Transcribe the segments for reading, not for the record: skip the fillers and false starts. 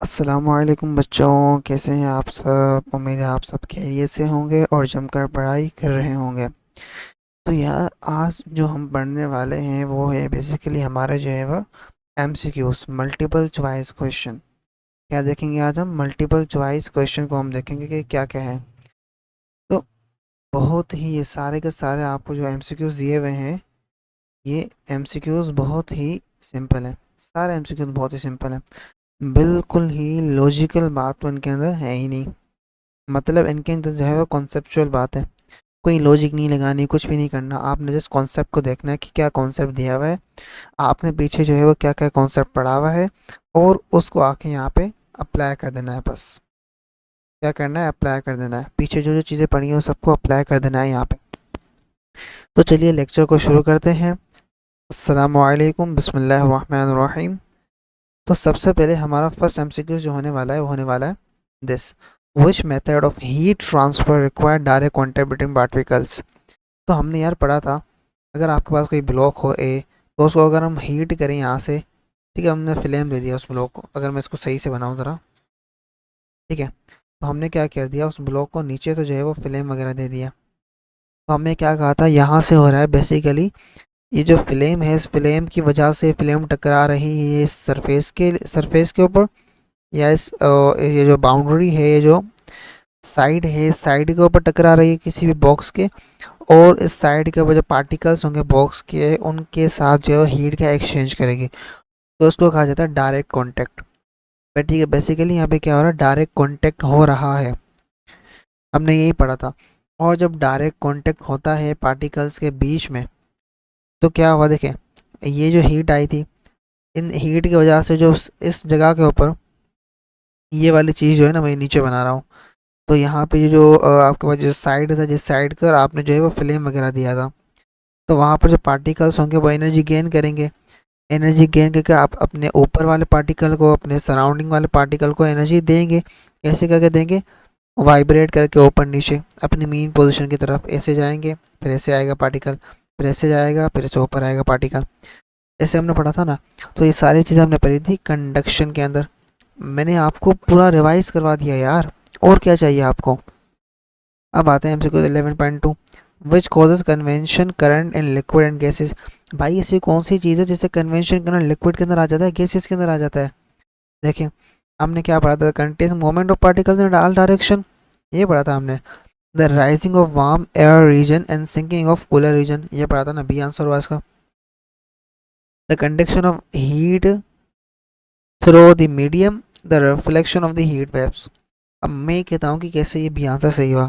अस्सलामुअलैकुम बच्चों, कैसे हैं आप सब। उम्मीद है आप सब खैरियत से होंगे और जमकर पढ़ाई कर रहे होंगे। तो यार आज जो हम पढ़ने वाले हैं वो है बेसिकली हमारे जो है वह एमसीक्यूज, मल्टीपल चॉइस क्वेश्चन। क्या देखेंगे आज हम? मल्टीपल चॉइस क्वेश्चन को हम देखेंगे कि क्या क्या है। तो बहुत ही ये सारे के सारे आपको जो एमसीक्यूज दिए हुए हैं, ये एमसीक्यूज बहुत ही सिंपल है। सारे एमसीक्यूज बहुत ही सिंपल है। बिल्कुल ही लॉजिकल बात तो इनके अंदर है ही नहीं। मतलब इनके अंदर जो है वो कॉन्सेप्चुअल बात है। कोई लॉजिक नहीं लगानी, कुछ भी नहीं करना। आपने जस्ट कॉन्सेप्ट को देखना है कि क्या कॉन्सेप्ट दिया हुआ है, आपने पीछे जो है वो क्या क्या कॉन्सेप्ट पढ़ा हुआ है, और उसको आके यहाँ पे अप्लाई कर देना है बस। क्या करना है? अप्लाई कर देना है। पीछे जो जो चीज़ें पढ़ी हैं वो सबको अप्लाई कर देना है यहाँ पे। तो चलिए लेक्चर को शुरू करते हैं। अस्सलामुअलैकुम, बिस्मिल्लाहिर्रहमानिर्रहीम। तो सबसे पहले हमारा फर्स्ट एमसीक्यू जो होने वाला है वो होने वाला है this: which method of heat transfer require direct contact between particles. तो हमने यार पढ़ा था, अगर आपके पास कोई ब्लॉक हो ए, तो उसको अगर हम हीट करें यहाँ से, ठीक है, हमने फ्लेम दे दिया उस ब्लॉक को। अगर मैं इसको सही से बनाऊँ ज़रा, ठीक है, तो हमने क्या कर दिया, उस ब्लॉक को नीचे से जो है वो फ्लेम वगैरह दे दिया। तो हमने क्या कहा था, यहाँ से हो रहा है बेसिकली, ये जो फ्लेम है, इस फ्लेम की वजह से फ्लेम टकरा रही है इस सरफेस के ऊपर, या इस ये जो बाउंड्री है, ये जो साइड है, साइड के ऊपर टकरा रही है किसी भी बॉक्स के। और इस साइड के ऊपर जो पार्टिकल्स होंगे बॉक्स के, उनके साथ जो है हीट का एक्सचेंज करेगी। तो उसको कहा जाता है डायरेक्ट कॉन्टैक्ट। बट ठीक है, बेसिकली यहाँ पे क्या हो रहा है, डायरेक्ट कॉन्टैक्ट हो रहा है। हमने यही पढ़ा था। और जब डायरेक्ट कॉन्टैक्ट होता है पार्टिकल्स के बीच में, तो क्या हुआ देखें, ये जो हीट आई थी, इन हीट की वजह से जो इस जगह के ऊपर ये वाली चीज़ जो है ना, मैं नीचे बना रहा हूँ। तो यहाँ पे जो आपके पास जो साइड था, जिस साइड का आपने जो है वो फ्लेम वगैरह दिया था, तो वहाँ पर जो पार्टिकल्स होंगे वो एनर्जी गेन करेंगे। एनर्जी गेन करके आप अपने ऊपर वाले पार्टिकल को, अपने सराउंडिंग वाले पार्टिकल को एनर्जी देंगे। कैसे करके देंगे? वाइब्रेट करके ऊपर नीचे अपनी मीन पोजीशन की तरफ ऐसे जाएंगे, फिर ऐसे आएगा पार्टिकल, फिर ऐसे जाएगा, फिर ऐसे ऊपर आएगा पार्टिकल। ऐसे हमने पढ़ा था ना। तो ये सारी चीज़ें हमने पढ़ी थी कंडक्शन के अंदर। मैंने आपको पूरा रिवाइज करवा दिया यार, और क्या चाहिए आपको। अब आते हैं MCQ 11.2: which causes convention current in liquid and gases. भाई ऐसी कौन सी चीज़ है जिससे कन्वेंशन करंट लिक्विड के अंदर आ जाता है, गैसेज के अंदर आ जाता है? देखिए, हमने क्या पढ़ा था, constant movement of particles in all direction, ये पढ़ा था हमने। The rising of warm air region and sinking of cooler region, ये पढ़ा था ना, बी आंसर हुआ इसका। The conduction of heat through the medium, the reflection of the heat waves. अब मैं कहता हूँ कि कैसे ये बी आंसर सही हुआ।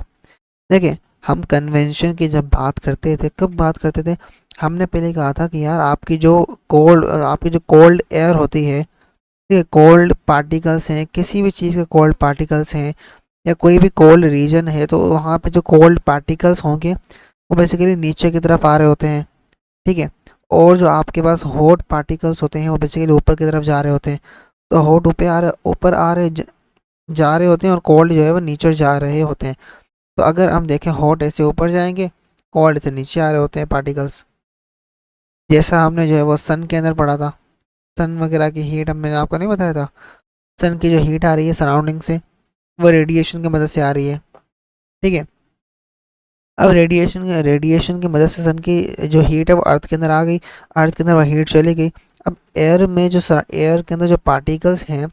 देखिए, हम कन्वेंशन की जब बात करते थे, कब बात करते थे, हमने पहले कहा था कि यार आपकी जो कोल्ड एयर होती है, ठीक है, कोल्ड पार्टिकल्स हैं, किसी भी चीज़ के कोल्ड पार्टिकल्स हैं, या कोई भी कोल्ड रीजन है, तो वहाँ पे जो कोल्ड पार्टिकल्स होंगे वो बेसिकली नीचे की तरफ आ रहे होते हैं, ठीक है। और जो आपके पास हॉट पार्टिकल्स होते हैं वो बेसिकली ऊपर की तरफ जा रहे होते हैं। तो हॉट ऊपर आ रहे जा रहे होते हैं, और कोल्ड जो है वो नीचे जा रहे होते हैं। तो अगर हम देखें, हॉट ऐसे ऊपर जाएंगे, कोल्ड से नीचे आ रहे होते हैं पार्टिकल्स। जैसा हमने जो है वो सन के अंदर पढ़ा था, सन वगैरह की हीट हमने आपको नहीं बताया था। सन की जो हीट आ रही है सराउंडिंग से, वो रेडिएशन की मदद से आ रही है, ठीक है। अब रेडिएशन की मदद से सन की जो हीट है वो अर्थ के अंदर आ गई, अर्थ के अंदर वो हीट चली गई। अब एयर में जो एयर के अंदर जो पार्टिकल्स हैं,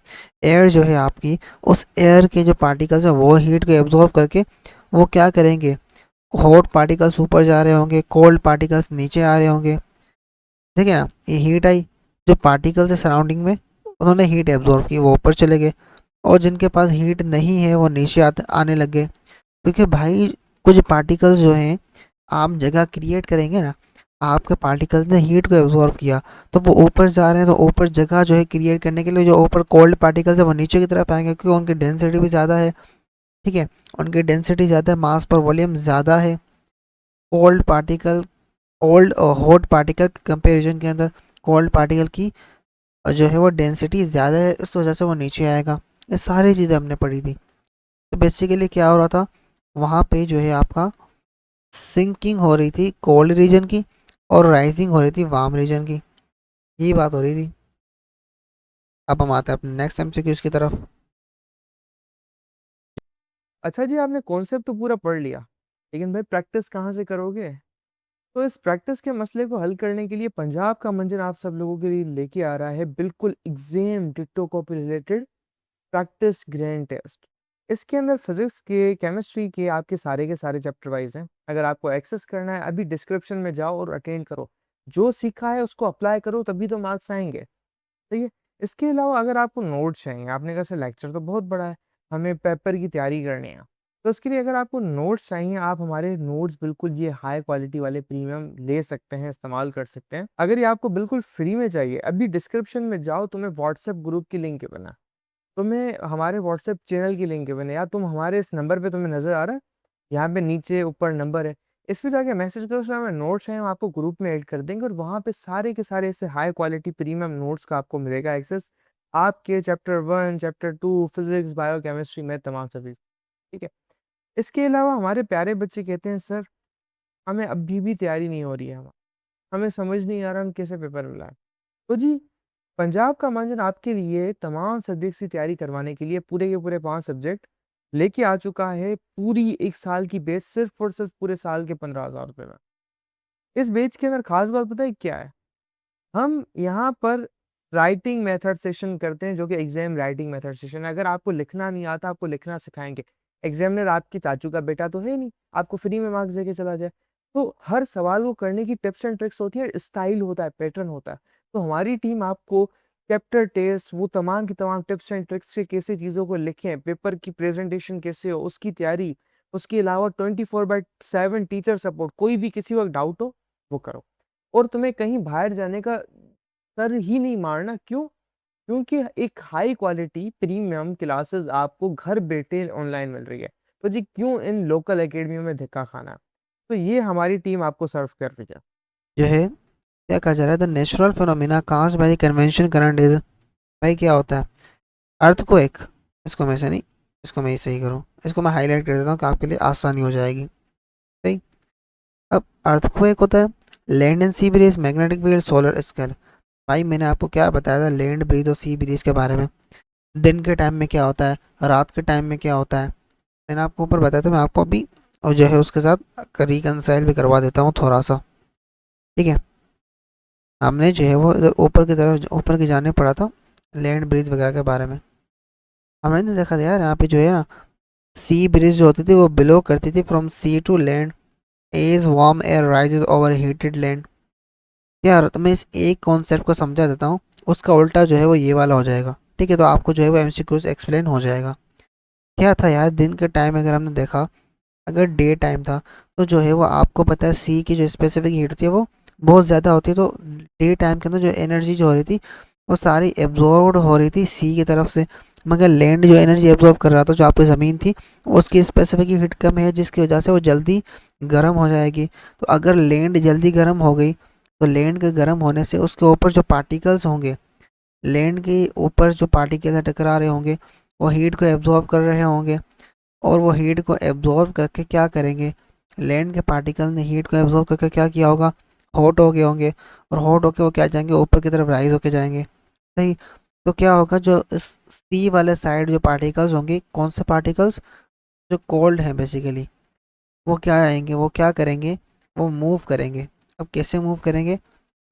एयर जो है आपकी, उस एयर के जो पार्टिकल्स हैं वो हीट को एब्जॉर्व करके वो क्या करेंगे, हॉट पार्टिकल्स ऊपर जा रहे होंगे, कोल्ड पार्टिकल्स नीचे आ रहे होंगे। ठीक है ना, ये हीट आई, जो पार्टिकल्स है सराउंडिंग में, उन्होंने हीट एब्जॉर्व की, वो ऊपर चले गए। और जिनके पास हीट नहीं है वो नीचे आने लग गए। क्योंकि भाई कुछ पार्टिकल्स जो हैं, आप जगह क्रिएट करेंगे ना, आपके पार्टिकल्स ने हीट को एब्जॉर्व किया, तो वो ऊपर जा रहे हैं, तो ऊपर जगह जो है क्रिएट करने के लिए जो ऊपर कोल्ड पार्टिकल्स है वो नीचे की तरफ आएंगे, क्योंकि उनकी डेंसिटी भी ज़्यादा है, ठीक है। उनकी डेंसिटी ज़्यादा है, मास पर वॉल्यूम ज़्यादा है। Cold particle, old hot particle के कंपेरिजन के अंदर कोल्ड पार्टिकल की जो है वो डेंसिटी ज़्यादा है, इस वजह से वो नीचे आएगा। ये सारी चीज़ें हमने पढ़ी थी। तो बेसिकली क्या हो रहा था, वहाँ पे जो है आपका सिंकिंग हो रही थी कोल्ड रीजन की, और राइजिंग हो रही थी वार्म रीजन की, यही बात हो रही थी। अब हम आते हैं अपने नेक्स्ट एमसीक्यूज की तरफ। अच्छा जी, आपने कॉन्सेप्ट तो पूरा पढ़ लिया, लेकिन भाई प्रैक्टिस कहाँ से करोगे? तो इस प्रैक्टिस के मसले को हल करने के लिए पंजाब का मंजर आप सब लोगों के लिए लेके आ रहा है बिल्कुल एग्जाम डिक्टो copy related practice grand test. इसके अंदर फिजिक्स के, केमिस्ट्री के सारे चैप्टर वाइज हैं। अगर आपको एक्सेस करना है, अभी डिस्क्रिप्शन में जाओ और अटेंड करो। जो सीखा है उसको अप्लाई करो, तभी तो मार्क्स आएंगे। ठीक है। इसके अलावा अगर आपको नोट्स चाहिए, आपने कहा सर लेक्चर तो बहुत बड़ा है, हमें पेपर की तैयारी करनी है, तो उसके लिए अगर आपको नोट्स चाहिए, आप हमारे नोट्स बिल्कुल ये हाई क्वालिटी वाले प्रीमियम ले सकते हैं, इस्तेमाल कर सकते हैं। अगर ये आपको बिल्कुल फ्री में चाहिए, अभी डिस्क्रिप्शन में जाओ, तुम्हें व्हाट्सएप ग्रुप की लिंक बना, तुम्हें हमारे व्हाट्सएप चैनल की लिंक बने, या तुम हमारे इस नंबर पे तुम्हें नजर आ रहा है, यहाँ पे नीचे ऊपर नंबर है, इस पे जाके मैसेज करो, उसमें हमें नोट्स हैं, हम आपको ग्रुप में ऐड कर देंगे, और वहाँ पे सारे के सारे ऐसे हाई क्वालिटी प्रीमियम नोट्स का आपको मिलेगा एक्सेस, आपके chapter 1, chapter 2, physics, bio chemistry में तमाम सभी। ठीक है। इसके अलावा हमारे प्यारे बच्चे कहते हैं सर हमें अभी भी तैयारी नहीं हो रही है, हमें समझ नहीं आ रहा हम कैसे पेपर मिला है। तो जी, पंजाब का मंजन आपके लिए तमाम सब्जेक्ट्स की तैयारी करवाने के लिए पूरे के पूरे 5 सब्जेक्ट लेके आ चुका है, पूरी एक साल की बेच, सिर्फ और सिर्फ पूरे साल के 15,000 रुपए में। इस बेच के अंदर खास बात पता है क्या है? हम यहाँ पर राइटिंग मेथड सेशन करते हैं, जो कि एग्जाम राइटिंग मेथड सेशन है। अगर आपको लिखना नहीं आता, आपको लिखना सिखाएंगे। एग्जामिनर आपकी चाचू का बेटा तो है नहीं, आपको फ्री में मार्क्स देके चला जाए। तो हर सवाल को करने की टिप्स एंड ट्रिक्स होती है, स्टाइल होता है, पैटर्न होता है। तो हमारी टीम आपको चैप्टर टेस्ट, वो तमाम की तमाम टिप्स एंड ट्रिक्स से कैसे चीज़ों को लिखें, पेपर की प्रेजेंटेशन कैसे हो, उसकी तैयारी, उसके अलावा 24/7 टीचर सपोर्ट, कोई भी किसी वक्त डाउट हो वो करो। और तुम्हें कहीं बाहर जाने का सर ही नहीं मारना। क्यों? क्योंकि एक हाई क्वालिटी प्रीमियम क्लासेस आपको घर बैठे ऑनलाइन मिल रही है। तो जी क्यों इन लोकल एकेडमियों में धक्का खाना? तो ये हमारी टीम आपको सर्व कर रही है। जो है क्या कहा जा रहा है, the natural phenomena caused by the convection current is, भाई क्या होता है अर्थ को एक, इसको मैं से नहीं, इसको मैं सही करूँ, इसको मैं हाईलाइट कर देता हूँ कि आपके लिए आसानी हो जाएगी। सही। अब अर्थक्वेक होता है land and sea breeze, magnetic field, solar scale. भाई मैंने आपको क्या बताया था लैंड ब्रीज और सी ब्रीज के बारे में, दिन के टाइम में क्या होता है, रात के टाइम में क्या होता है, मैंने आपको ऊपर बताया था। मैं आपको अभी और जो है उसके साथ रिकनसाइल भी करवा देता हूँ थोड़ा सा। ठीक है। हमने जो है वो इधर ऊपर की तरफ ऊपर की जाने पड़ा था लैंड ब्रिज वगैरह के बारे में। हमने नहीं देखा था यार यहाँ पे जो है ना सी ब्रिज जो होती थी वो बिलो करती थी from sea to land as warm air rises over heated land. यार तो मैं इस एक कॉन्सेप्ट को समझा देता हूँ, उसका उल्टा जो है वो ये वाला हो जाएगा। ठीक है, तो आपको जो है वो एमसीक्यू से एक्सप्लेन हो जाएगा। क्या था यार, दिन के टाइम अगर हमने देखा, अगर डे टाइम था तो जो है वो आपको पता है सी की जो स्पेसिफिक हीट होती है वो बहुत ज़्यादा होती है, तो डे टाइम के अंदर जो एनर्जी जो हो रही थी वो सारी एब्जॉर्ब हो रही थी सी की तरफ से। मगर लैंड जो एनर्जी एब्जॉर्ब कर रहा था, जो आपकी ज़मीन थी, उसकी स्पेसिफिक हीट कम है, जिसकी वजह से वो जल्दी गर्म हो जाएगी। तो अगर लैंड जल्दी गर्म हो गई तो लैंड के गर्म होने से उसके ऊपर जो पार्टिकल्स होंगे, लैंड के ऊपर जो पार्टिकल्स टकरा रहे होंगे, वो हीट को एब्जॉर्ब कर रहे होंगे, और वो हीट को एब्जॉर्ब करके क्या करेंगे, लैंड के पार्टिकल ने हीट को एब्जॉर्ब करके क्या किया होगा, हॉट हो गए होंगे, और हॉट होके वो क्या जाएंगे, ऊपर की तरफ राइज होके जाएंगे। सही। तो क्या होगा, जो इस सी वाले साइड जो पार्टिकल्स होंगे, कौन से पार्टिकल्स, जो कोल्ड हैं बेसिकली, वो क्या आएंगे, वो क्या करेंगे, वो मूव करेंगे। अब कैसे मूव करेंगे,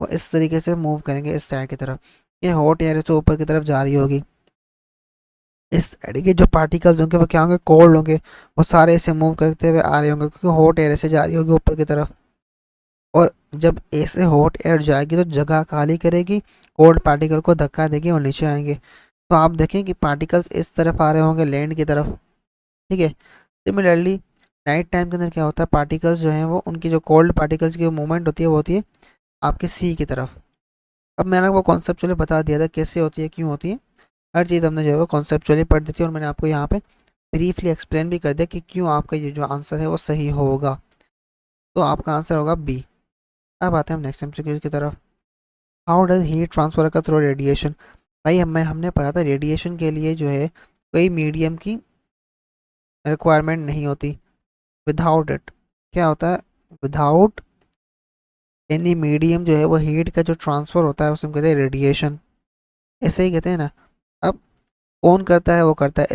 वो इस तरीके से मूव करेंगे इस साइड की तरफ। ये हॉट एयर से ऊपर की तरफ जा रही होगी, इस साइड के जो पार्टिकल्स होंगे वो क्या होंगे, कोल्ड होंगे, वो सारे ऐसे मूव करते हुए आ रहे होंगे क्योंकि हॉट एयर से जा रही होगी ऊपर की तरफ। और जब ऐसे हॉट एयर जाएगी तो जगह खाली करेगी, कोल्ड पार्टिकल को धक्का देगी और नीचे आएंगे। तो आप देखें कि पार्टिकल्स इस तरफ आ रहे होंगे लैंड की तरफ। ठीक है। सिमिलरली नाइट टाइम के अंदर क्या होता है, पार्टिकल्स जो हैं वो, उनकी जो कोल्ड पार्टिकल्स की मूवमेंट होती है वो होती है आपके सी की तरफ। अब मैंने आपको कॉन्सेप्चुअली बता दिया था कैसे होती है, क्यों होती है, हर चीज़ हमने जो है वो कॉन्सेप्चुअली पढ़ दी थी, और मैंने आपको यहाँ पे ब्रीफली एक्सप्लेन भी कर दिया कि क्यों आपका ये जो आंसर है वो सही होगा। तो आपका आंसर होगा बी। अब आते हैं हम नेक्स्ट एमसीक्यू की तरफ। हाउ डज हीट ट्रांसफर का थ्रू रेडिएशन। भाई हमने पढ़ा था रेडिएशन के लिए जो है कोई मीडियम की रिक्वायरमेंट नहीं होती। विदाउट इट क्या होता है, विदाउट एनी मीडियम जो है वो हीट का जो ट्रांसफ़र होता है उसे हम कहते हैं रेडिएशन। ऐसे ही कहते हैं ना, कौन करता है? वो करता है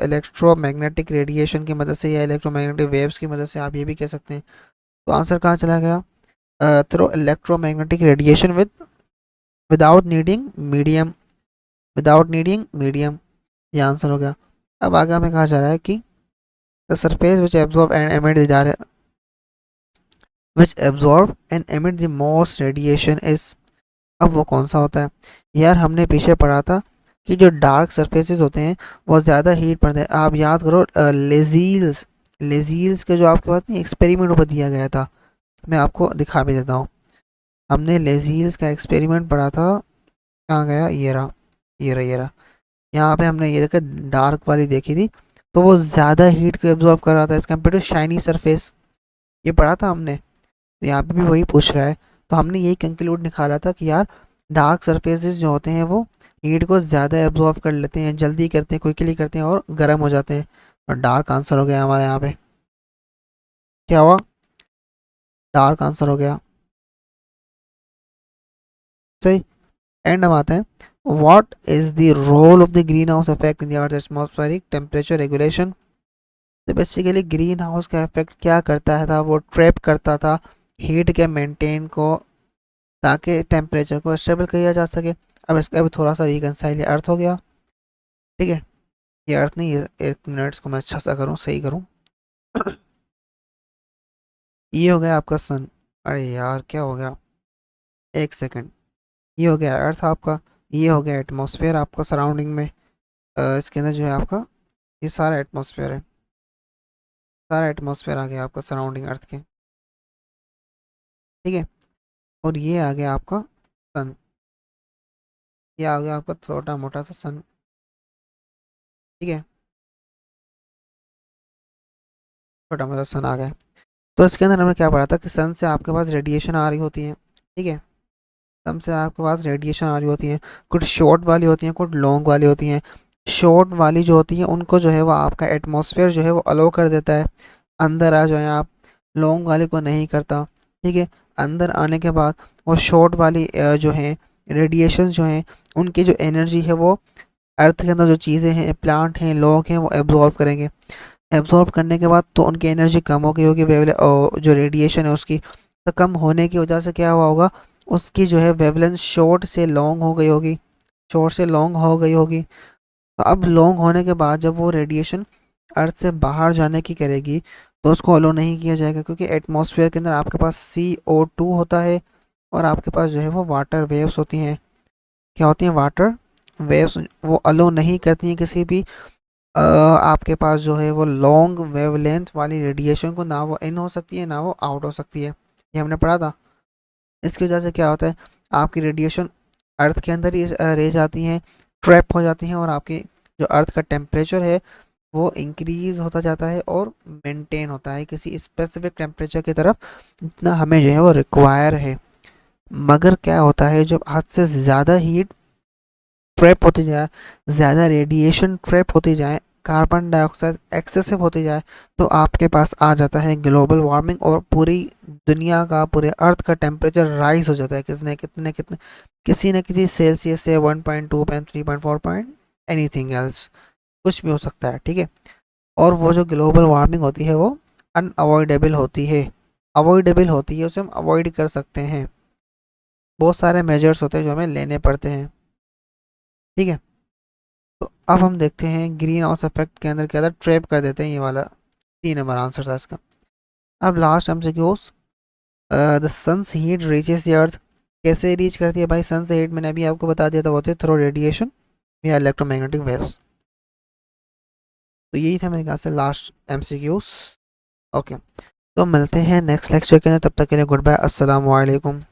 इलेक्ट्रोमैग्नेटिक रेडिएशन की मदद से या इलेक्ट्रोमैग्नेटिक वेव्स की मदद से, आप ये भी कह सकते हैं। तो आंसर कहाँ चला गया? Through electromagnetic radiation without needing medium, without needing medium, ये आंसर हो गया। अब आगे हमें कहा जा रहा है कि the surface which absorb and emit the which absorb and emit the most radiation is, अब वो कौन सा होता है? यार हमने पीछे पढ़ा था कि जो डार्क सरफेसेस होते हैं वो ज़्यादा हीट पड़ते हैं। आप याद करो लेजील्स, लेजील्स के जो आपके पास नहीं एक्सपेरिमेंट ऊपर दिया गया था, मैं आपको दिखा भी देता हूँ। हमने लेजील्स का एक्सपेरिमेंट पढ़ा था, कहाँ गया? ये रहा, ये रहा, ये रहा। यहाँ पे हमने ये देखा डार्क वाली देखी थी, तो वो ज़्यादा हीट को एब्जॉर्ब कर रहा था as compare to shiny surface, ये पढ़ा था हमने। तो यहाँ पे भी वही पूछ रहा है, तो हमने यही कंक्लूड निकाला था कि यार डार्क सरफेसेस जो होते हैं वो हीट को ज़्यादा एब्जॉर्ब कर लेते हैं, जल्दी करते हैं, क्विकली करते हैं और गर्म हो जाते हैं। और डार्क आंसर हो गया हमारे यहाँ पे। क्या हुआ? डार्क आंसर हो गया, सही। एंड हम आते हैं, what is the role of the green house effect in the earth atmospheric temperature regulation. तो बेसिकली ग्रीन हाउस का इफेक्ट क्या करता है था? वो ट्रैप करता था हीट के मेंटेन को, ताकि टेम्परेचर को स्टेबल किया जा सके। अब इसका भी थोड़ा सा रिकनसाइल, अर्थ हो गया, ठीक है। ये अर्थ नहीं, ये 1 मिनट को मैं अच्छा सा करूँ, सही करूँ। ये हो गया आपका सन। अरे यार क्या हो गया, 1 सेकंड। ये हो गया अर्थ आपका, ये हो गया एटमॉस्फेयर आपका सराउंडिंग में। इसके अंदर जो है आपका, ये सारा एटमॉस्फेयर है, सारा एटमॉस्फेयर आ गया आपका सराउंडिंग अर्थ के, ठीक है। और ये आ गया आपका सन, ये आ गया आपका छोटा मोटा सा सन, ठीक है, छोटा मोटा सन आ गया। तो इसके अंदर हमने क्या पढ़ा था कि सन से आपके पास रेडिएशन आ रही होती है, ठीक है। सन से आपके पास रेडिएशन आ रही होती है, कुछ शॉर्ट वाली होती हैं, कुछ लॉन्ग वाली होती हैं। शॉर्ट वाली जो होती है उनको जो है वो आपका एटमॉस्फेयर जो है वो अलो कर देता है, अंदर आ जाए आप। लॉन्ग वाले को नहीं करता, ठीक है। अंदर आने के बाद वो शॉर्ट वाली जो है रेडिएशंस जो हैं, उनकी जो एनर्जी है वो अर्थ के अंदर जो चीज़ें हैं, प्लांट हैं, लोग हैं, वो एब्जॉर्व करेंगे। एब्जॉर्ब करने के बाद तो उनकी एनर्जी कम हो गई होगी, जो रेडिएशन है उसकी, तो कम होने की वजह से क्या हुआ होगा, उसकी जो है वेवलेंथ शॉर्ट से लॉन्ग हो गई होगी, शॉर्ट से लॉन्ग हो गई होगी। तो अब लॉन्ग होने के बाद जब वो रेडिएशन अर्थ से बाहर जाने की करेगी, तो उसको अलो नहीं किया जाएगा, क्योंकि एटमॉस्फेयर के अंदर आपके पास CO2 होता है और आपके पास जो है वो वाटर वेव्स होती हैं। क्या होती हैं? Water waves. वो अलो नहीं करती हैं किसी भी आपके पास जो है वो लॉन्ग वेवलेंथ वाली रेडिएशन को, ना वो इन हो सकती है ना वो आउट हो सकती है, ये हमने पढ़ा था। इसकी वजह से क्या होता है, आपकी रेडिएशन अर्थ के अंदर ही रह जाती हैं, ट्रैप हो जाती हैं, और आपकी जो अर्थ का टेम्परेचर है वो इंक्रीज होता जाता है और मेंटेन होता है किसी स्पेसिफिक टेम्परेचर की तरफ, जितना हमें जो है वो रिक्वायर है। मगर क्या होता है, जब हद से ज़्यादा हीट ट्रैप होती जाए, ज़्यादा रेडिएशन ट्रैप होती जाए, कार्बन डाइऑक्साइड एक्सेसिव होती जाए, तो आपके पास आ जाता है ग्लोबल वार्मिंग, और पूरी दुनिया का, पूरे अर्थ का टेम्परेचर राइज हो जाता है, किसने कितने कितने, किसी न किसी सेल्सियस से 1.2.3.4 एनीथिंग एल्स, कुछ भी हो सकता है, ठीक है। और वो जो ग्लोबल वार्मिंग होती है वो अनअवॉइडेबल होती है, अवॉइडेबल होती है, उसे हम अवॉइड कर सकते हैं। बहुत सारे मेजर्स होते हैं जो हमें लेने पड़ते हैं, ठीक है। तो अब हम देखते हैं ग्रीन हाउस इफेक्ट के अंदर क्या था, ट्रैप कर देते हैं, ये वाला 3 नंबर आंसर था इसका। अब लास्ट हमसे क्यों, the sun's heat reaches the earth, कैसे रीच करती है भाई सन से हीट, मैंने अभी आपको बता दिया था, वो होते थ्रू रेडिएशन या इलेक्ट्रोमैग्नेटिक वेव्स। तो यही था मेरे ख्याल से लास्ट MCQs। ओके, तो मिलते हैं नेक्स्ट लेक्चर के अंदर, तब तक के लिए गुड बाय, अस्सलाम वालेकुम।